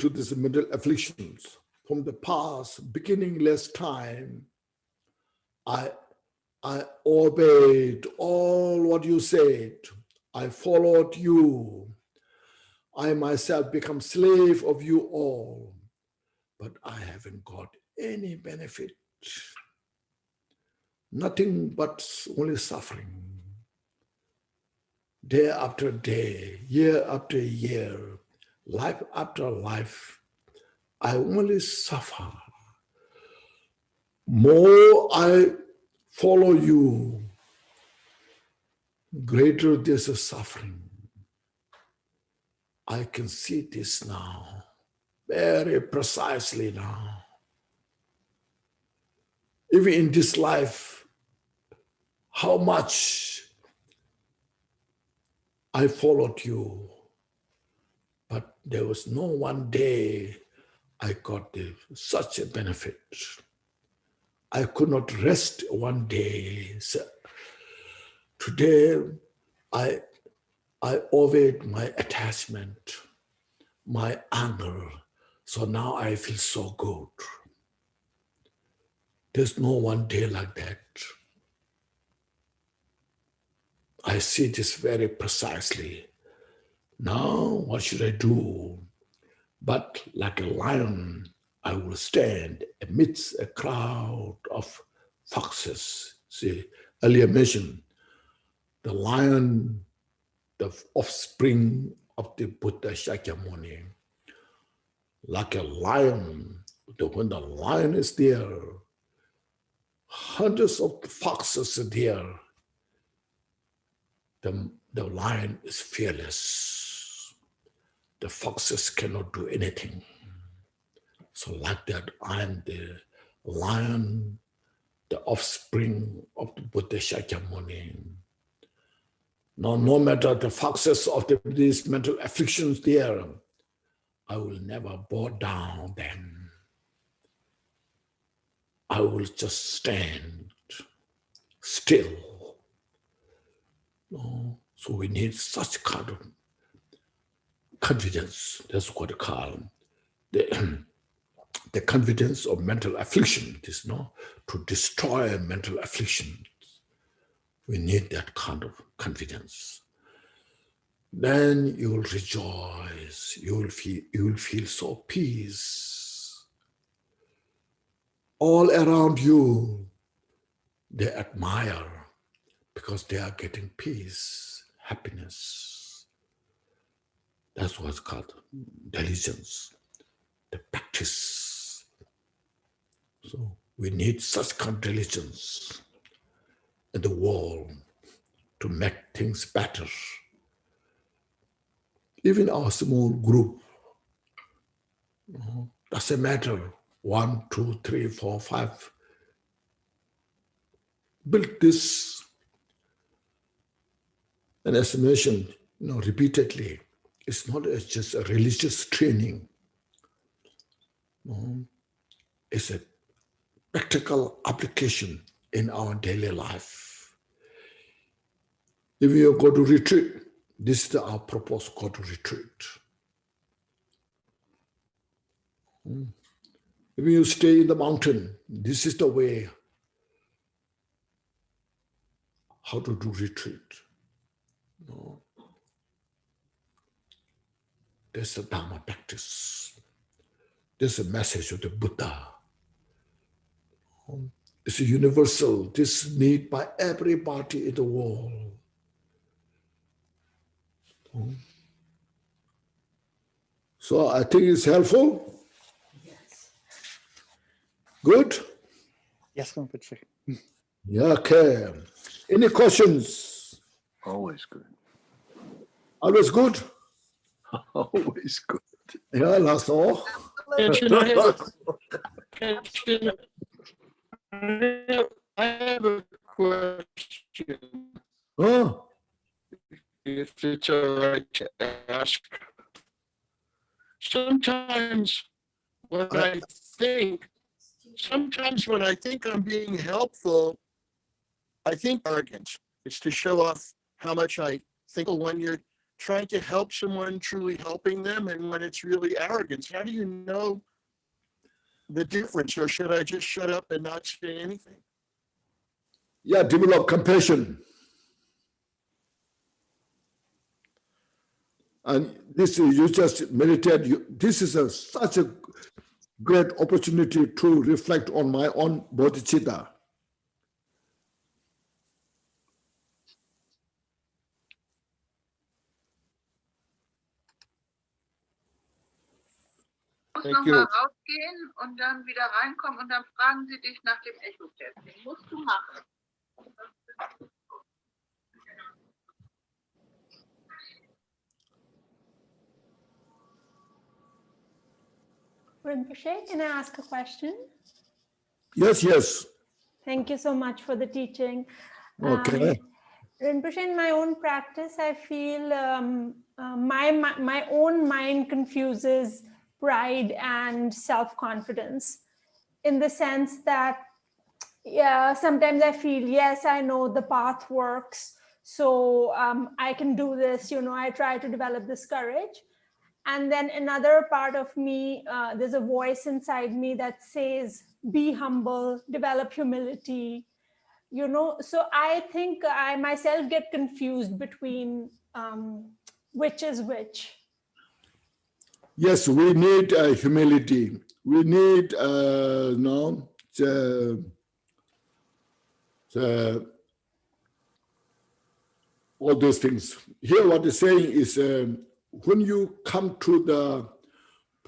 these mental afflictions from the past, beginningless time, I obeyed all what you said. I followed you. I myself become slave of you all, but I haven't got any benefit. Nothing but only suffering. Day after day, year after year, life after life, I only suffer. More I follow you, greater this is suffering. I can see this now, very precisely now. Even in this life, how much I followed you, but there was no one day I got such a benefit. I could not rest one day. So today, I obeyed my attachment, my anger. So now I feel so good. There's no one day like that. I see this very precisely. Now, what should I do? But like a lion, I will stand amidst a crowd of foxes. See, earlier mentioned, the lion, the offspring of the Buddha Shakyamuni. Like a lion, when the lion is there, hundreds of foxes are there. The lion is fearless. The foxes cannot do anything. So like that, I am the lion, the offspring of the Buddha Shakyamuni. Now, no matter the foxes of these mental afflictions there, I will never bow down them. I will just stand still. No? So we need such kind of confidence. That's what they call the confidence of mental affliction. This, to destroy mental affliction. We need that kind of confidence. Then you will rejoice. You will feel so peace. All around you, they admire because they are getting peace, happiness. That's what's called diligence, the practice. So we need such kind of diligence in the world to make things better. Even our small group, doesn't matter, 1, 2, 3, 4, 5. Build this, an estimation, repeatedly. It's not just a religious training. It's a practical application in our daily life. If you go to retreat, this is our purpose, go to retreat. If you stay in the mountain, this is the way. how to do retreat. No. That's the Dharma practice. That's the message of the Buddha. It's universal. This is needed by everybody in the world. So I think it's helpful. Yes. Good? Yes, Rinpoche. Yeah, okay. Any questions? Always good. Always good? Always good. Yeah, that's all. Khenchen, I have a question, Huh? if it's all right to ask. Sometimes when I think I'm being helpful, I think arrogance. It's to show off how much I think. When you're trying to help someone, truly helping them, and when it's really arrogance, how do you know the difference? Or should I just shut up and not say anything? Yeah, develop compassion. And this is, you just meditate. This is such a great opportunity to reflect on my own bodhicitta. Thank Noch you. mal rausgehen und dann wieder reinkommen und dann fragen sie dich nach dem Echo-Test. Den musst du machen. Rinpoche, can I ask a question? Yes, yes. Thank you so much for the teaching. Okay. Rinpoche, in my own practice, I feel my own mind confuses pride and self-confidence, in the sense that, yeah, sometimes I feel, yes, I know the path works, so I can do this, I try to develop this courage. And then another part of me, there's a voice inside me that says, be humble, develop humility, So I think I myself get confused between which is which. Yes, we need humility. We need all those things. Here, what they're saying is when you come to the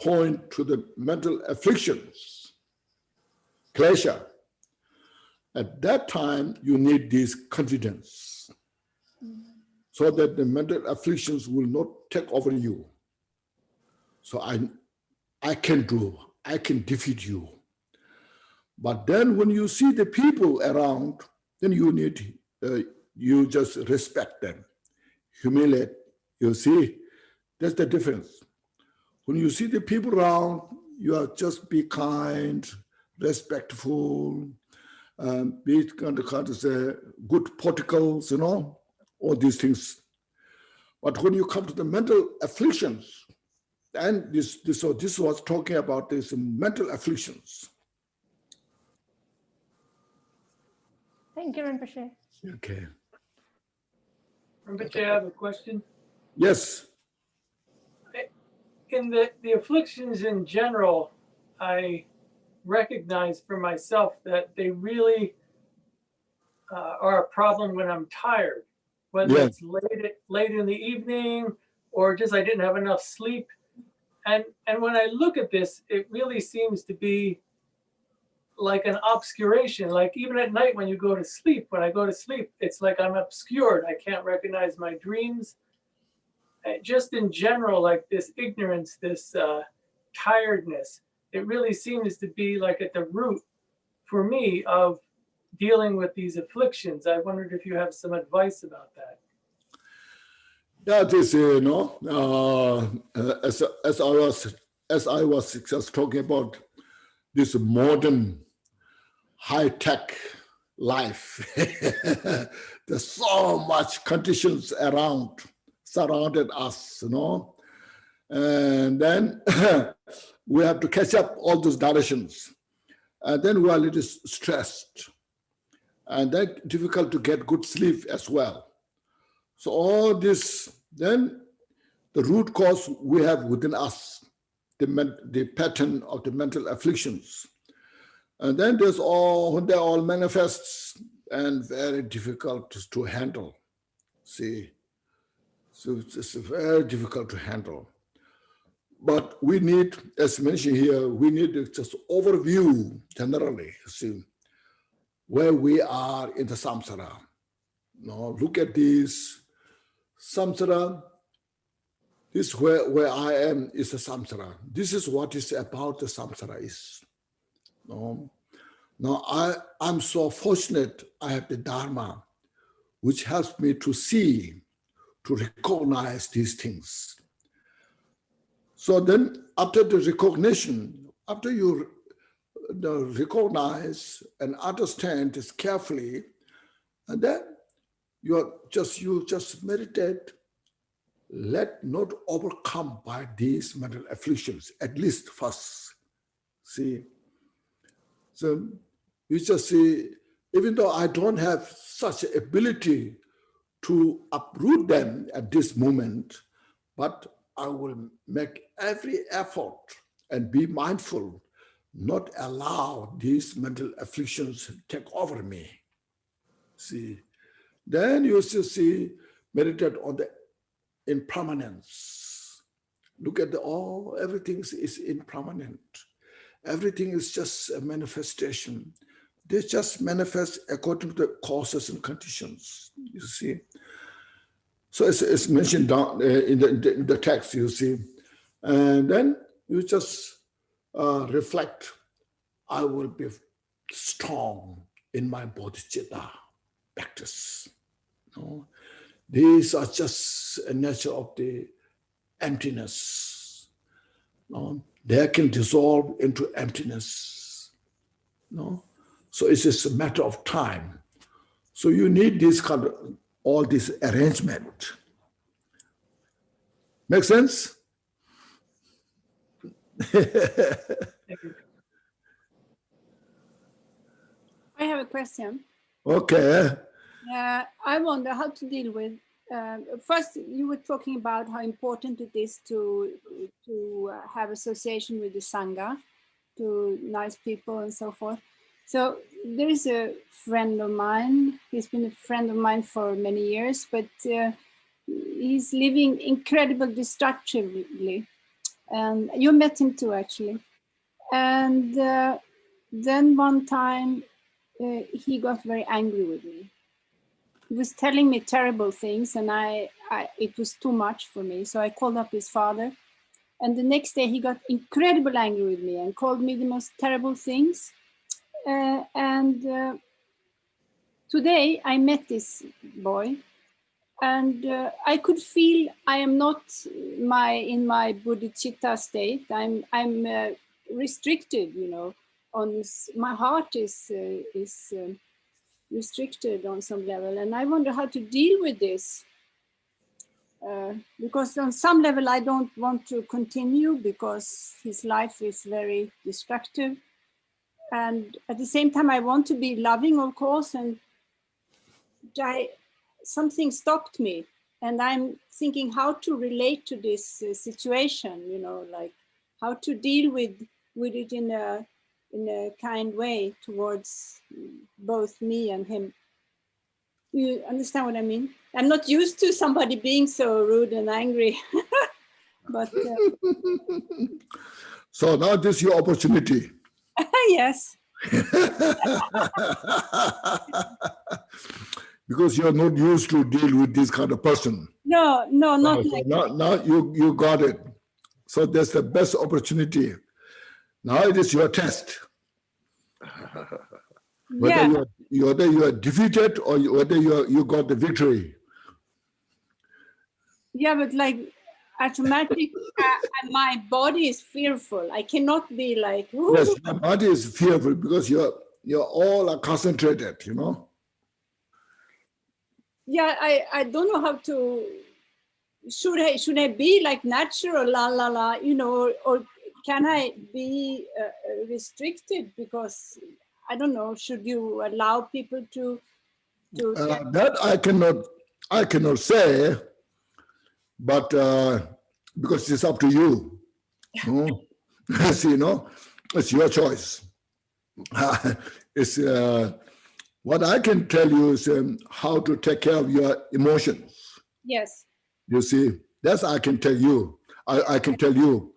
point, to the mental afflictions, pleasure, at that time you need this confidence, so that the mental afflictions will not take over you. So I can defeat you. But then when you see the people around, then you need, you just respect them, humiliate. You see, that's the difference. When you see the people around, you are just be kind, respectful, be kind of say good particles, all these things. But when you come to the mental afflictions, and this was talking about these mental afflictions. Thank you, Rinpoche. Okay. Rinpoche, I have a question. Yes. In the afflictions in general, I recognize for myself that they really are a problem when I'm tired, whether it's late in the evening or just I didn't have enough sleep. And when I look at this, it really seems to be like an obscuration. Like even at night when you go to sleep, when I go to sleep, it's like I'm obscured. I can't recognize my dreams. Just in general, like this ignorance, this tiredness, it really seems to be like at the root for me of dealing with these afflictions. I wondered if you have some advice about that. That is, as I was just talking about this modern high-tech life, there's so much conditions surrounded us, and then we have to catch up all those directions, and then we are a little stressed. and that difficult to get good sleep as well. So all this, then the root cause we have within us, the pattern of the mental afflictions. And then there's all, when they all manifests and very difficult to handle. See, so it's very difficult to handle. But we need, as mentioned here, we need to just overview generally, see, where we are in the samsara. Now look at this samsara. This where I am is the samsara. This is what is about the samsara is. No. Now I'm so fortunate I have the Dharma, which helps me to see, to recognize these things. So then after the recognition, after you recognize and understand this carefully, and then you just meditate, let not overcome by these mental afflictions, at least first. See, so you just see, even though I don't have such ability to uproot them at this moment, but I will make every effort and be mindful, not allow these mental afflictions take over me. See, then you still see, meditate on the impermanence. Look at everything is impermanent. Everything is just a manifestation. They just manifest according to the causes and conditions, you see. So it's mentioned down in the text, you see. And then you just reflect, I will be strong in my bodhicitta practice. You know? These are just a nature of the emptiness. You know? They can dissolve into emptiness. You know? So it's just a matter of time. So you need this kind of, all this arrangement. Make sense? I have a question. Okay. I wonder how to deal with, first you were talking about how important it is to have association with the Sangha, to nice people and so forth. So there is a friend of mine, he's been a friend of mine for many years, but he's living incredibly destructively. And you met him too, actually. And then one time he got very angry with me. He was telling me terrible things, and it was too much for me. So I called up his father, and the next day he got incredibly angry with me and called me the most terrible things. Today I met this boy, and I could feel I am not in my bodhicitta state. I'm restricted, you know. My heart is restricted on some level, and I wonder how to deal with this. Because on some level I don't want to continue because his life is very destructive. And at the same time, I want to be loving, of course, and something stopped me. And I'm thinking how to relate to this situation, you know, like how to deal with it in a kind way towards both me and him. You understand what I mean? I'm not used to somebody being so rude and angry. But so now this is your opportunity. yes. Because you're not used to deal with this kind of person. No, not like that. Now you got it. So that's the best opportunity. Now it is your test. Whether you are defeated or whether you got the victory. Yeah, but like automatically, my body is fearful. I cannot be like. Whoo. Yes, my body is fearful because you're all concentrated, you know. Yeah, I don't know how to. Should I be like natural, la, you know, or can I be restricted because I don't know, should you allow people to that I cannot say, but because it's up to you. No? Yes, it's your choice. It's what I can tell you is how to take care of your emotions. Yes. You see, that's I can tell you. I can tell you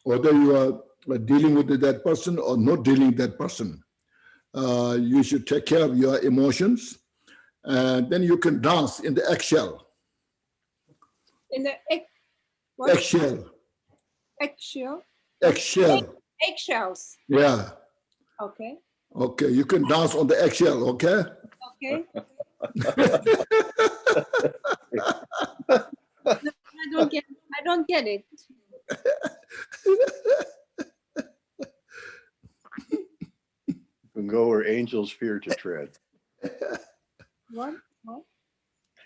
whether you are dealing with that person or not dealing with that person. You should take care of your emotions, and then you can dance in the eggshell. In the what? Eggshell. Eggshell? Eggshell. Eggshells. Yeah. Okay. Okay, you can dance on the eggshell, okay? Okay. No, I don't get it. You can go where angels fear to tread. What?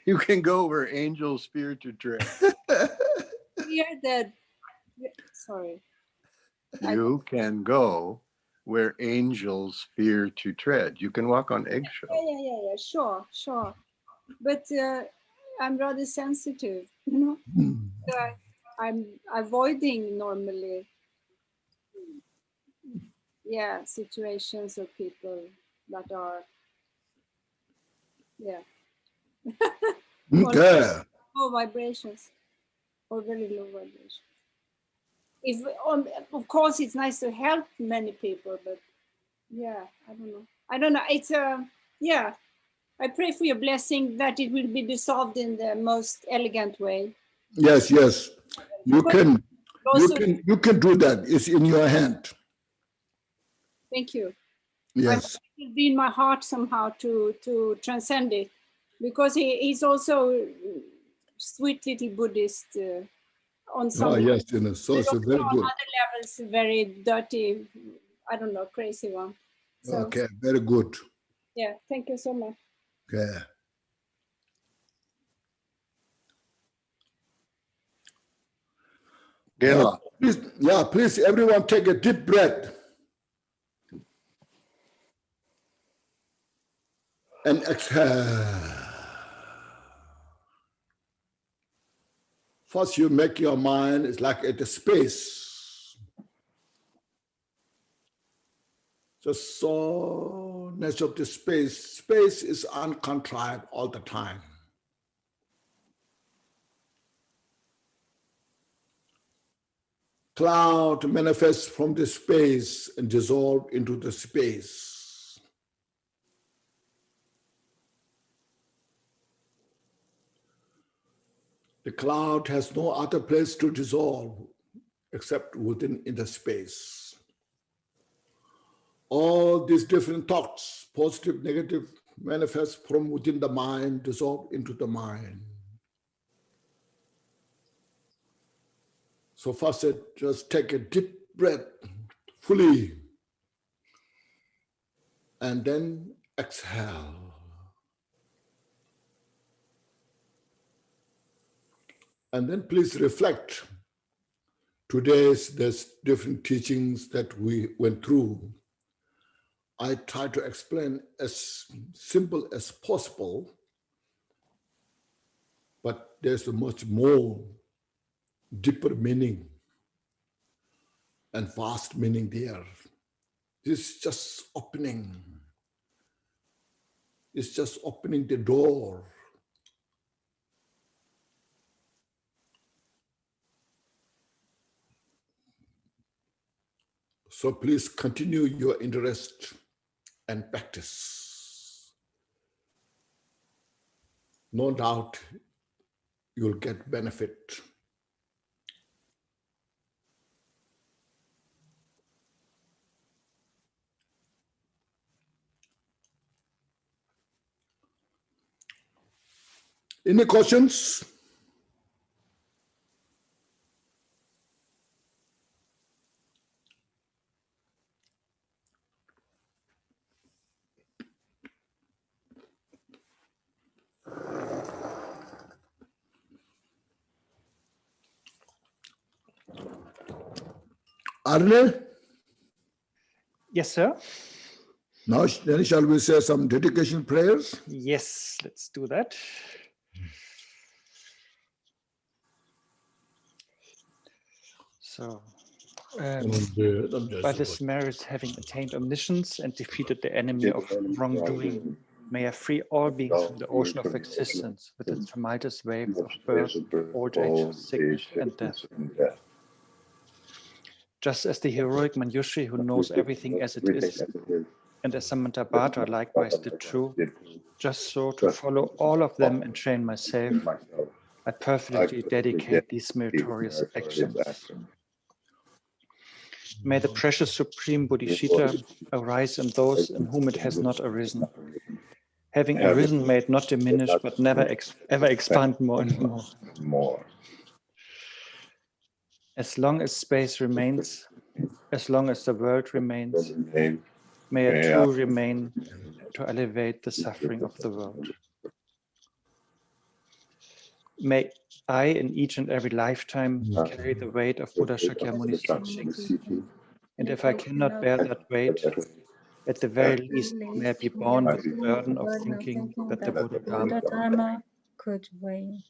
You can go where angels fear to tread. Fear that. Sorry. You can go where angels fear to tread. You can walk on eggshells. Yeah. Sure. But I'm rather sensitive, So I'm avoiding normally, situations of people that are, Okay. low vibrations or very low vibrations. If of course it's nice to help many people, but I don't know. It's I pray for your blessing that it will be dissolved in the most elegant way. Yes. You can do that. It's in your hand. Thank you. Yes. It will be in my heart somehow to transcend it, because he's also sweet little Buddhist on some Oh, yes, so it's very on good. other levels, very dirty, I don't know, crazy one. So, Okay, very good. yeah, thank you so much. Okay. Please, everyone take a deep breath. And exhale. First, you make your mind, it's like at a space. The soreness of the space. Space is uncontrived all the time. Cloud manifests from the space and dissolve into the space. The cloud has no other place to dissolve except within the space. All these different thoughts, positive, negative, manifest from within the mind, dissolve into the mind. So first, just take a deep breath fully, and then exhale. And then please reflect. There's different teachings that we went through. I try to explain as simple as possible, but there's a much more deeper meaning and vast meaning there. This is just opening. It's just opening the door. So please continue your interest and practice. No doubt you'll get benefit. Any questions? Arne? Yes, sir. Now, then shall we say some dedication prayers? Yes, let's do that. So, by this merits, having attained omniscience and defeated the enemy of wrongdoing, may I free all beings from the ocean of existence with its tumultuous waves of birth, old age, sickness, and death. Just as the heroic Manjushri, who knows everything as it is, and as Samantabhadra likewise did true, just so to follow all of them and train myself, I perfectly dedicate these meritorious actions. May the precious supreme Bodhisattva arise in those in whom it has not arisen. Having arisen, may it not diminish, but never ever expand more and more. As long as space remains, as long as the world remains, may I too remain to elevate the suffering of the world. May I, in each and every lifetime, carry the weight of Buddha Shakyamuni's teachings. And if I cannot bear that weight, at the very least, may I be born with the burden of thinking that the Buddha Dharma could weigh.